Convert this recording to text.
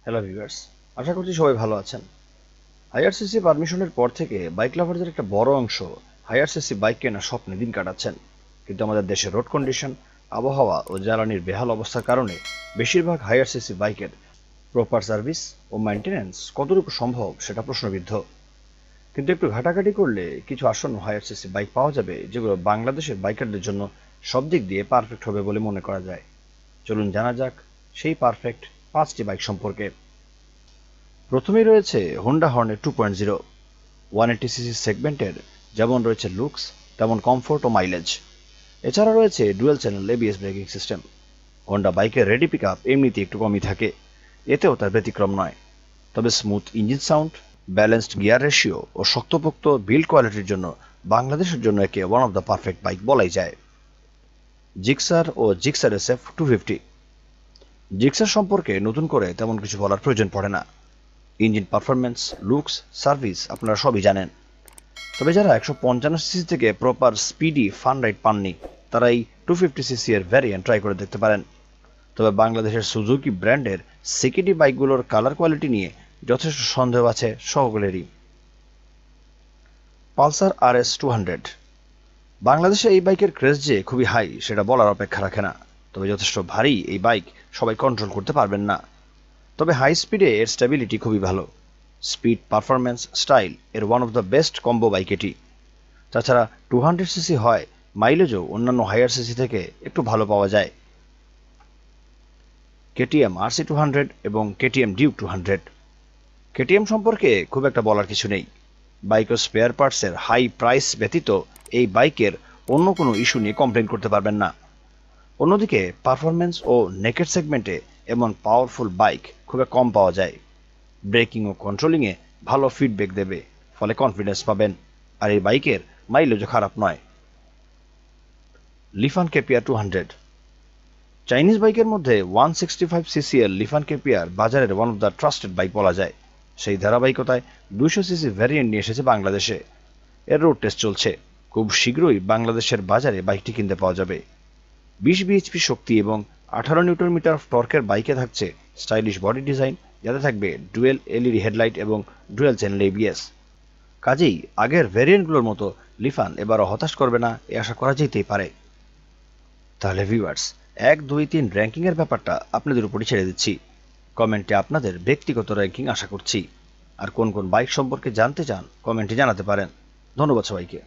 Hello viewers, আশা করছি সবাই ভালো আছেন। হাইয়ার সিসি পারমিশনের পর থেকে বাইক লাভারদের একটা বড় অংশ হাইয়ার সিসি বাইক কেনার স্বপ্নে দিন কাটাচ্ছেন। কিন্তু আমাদের দেশের রোড কন্ডিশন, আবহাওয়া ও জ্বালানির বেহাল অবস্থার কারণে বেশিরভাগ হাইয়ার সিসি বাইকের প্রপার সার্ভিস ও মেইনটেনেন্স কতটুকু সম্ভব সেটা প্রশ্নবিদ্ধ। কিন্তু একটু ঘাটাঘাটি করলে কিছু আসন্ন হাইয়ার সিসি বাইক পাওয়া যাবে যেগুলো বাংলাদেশের বাইকারদের জন্য সব দিক দিয়ে পারফেক্ট হবে বলে মনে করা যায়। চলুন জানা যাক সেই পারফেক্ট 5টি বাইক সম্পর্কে। প্রথমেই রয়েছে হোন্ডা হর্নেট 2.0। 180 সিসি সেগমেন্টের যেমন রয়েছে লুকস, তেমন কমফোর্ট ও মাইলেজ। এছাড়া রয়েছে dual channel ABS braking system. Honda বাইকের রেডি পিক আপ এমনিতে একটু কমই থাকে, এতেও তার ব্যতিক্রম নয়। তবে smooth engine sound, balanced gear ratio ও শক্তপোক্ত বিল্ড কোয়ালিটির জন্য বাংলাদেশের জন্য একে one of the perfect bike বলাই যায়। জিক্সার ও জিক্সার SF 250। জিক্সার সম্পর্কে নতুন করে তেমন কিছু বলার প্রয়োজন পড়ে না। ইঞ্জিন পারফরমেন্স, লুকস, সার্ভিস আপনারা সবই জানেন। তবে যারা 155 সিসি থেকে প্রপার স্পিডি ফান রাইড পাননি, তারা এই 250 সিসি এর ভ্যারিয়েন্ট ট্রাই করে দেখতে পারেন। তবে বাংলাদেশের সুজুকি ব্র্যান্ডের সিকিডি বাইকগুলোর কালার কোয়ালিটি নিয়ে যথেষ্ট সন্দেহ আছে সকলেরই। Pulsar RS 200। বাংলাদেশে এই বাইকের ক্রেজ যে খুবই হাই সেটা বলার অপেক্ষা রাখে না। তবে যথেষ্ট ভারী এই বাইক সবাই কন্ট্রোল করতে পারবেন না। তবে হাই স্পিডে এর স্টেবিলিটি খুবই ভালো। স্পিড, পারফরম্যান্স, স্টাইল এর one of the best combo bike এটি। তাছাড়া 200 সিসি হয়, মাইলেজও অন্যান্য হায়ার সিসি থেকে একটু ভালো পাওয়া যায়। KTM RC 200 এবং KTM ডিউক 200। KTM সম্পর্কে খুব একটা বলার কিছু নেই। বাইক ও স্পেয়ার পার্টসের হাই প্রাইস ব্যতীত এই বাইকের অন্য কোনো ইস্যু নিয়ে কমপ্লেন করতে পারবেন না। অন্যদিকে পারফরম্যান্স ও নেকেড সেগমেন্টে এমন পাওয়ারফুল বাইক খুব কম পাওয়া যায়। ব্রেকিং ও কন্ট্রোলিংয়ে ভালো ফিডব্যাক দেবে, ফলে কনফিডেন্স পাবেন। আর এই বাইকের মাইলেজও খারাপ নয়। লিফান কেপিয়ার 200। চাইনিজ বাইকের মধ্যে 165 সিসি এর লিফান কেপিয়ার বাজারের one of the trusted bike বলা যায়। সেই ধারাবাহিকতায় 200 সিসি ভ্যারিয়েন্ট নিয়ে এসেছে বাংলাদেশে। এর রোড টেস্ট চলছে, খুব শীঘ্রই বাংলাদেশের বাজারে বাইকটি কিনতে পাওয়া যাবে। 20 বিএইচপি শক্তি এবং 18 নিউটন মিটার টর্কের বাইকে থাকছে স্টাইলিশ বডি ডিজাইন, যাতে থাকবে ডুয়েল এলইডি হেডলাইট এবং ডুয়েল চ্যানেল ABS। কাজেই আগের ভ্যারিয়েন্টগুলোর মতো লিফান এবারও হতাশ করবে না, এ আশা করা যেতেই পারে। তাহলে ভিউয়ার্স, 1, 2, 3 র্যাঙ্কিংয়ের ব্যাপারটা আপনাদের উপরই ছেড়ে দিচ্ছি। কমেন্টে আপনাদের ব্যক্তিগত র্যাঙ্কিং আশা করছি। আর কোন কোন বাইক সম্পর্কে জানতে চান কমেন্টে জানাতে পারেন। ধন্যবাদ সবাইকে।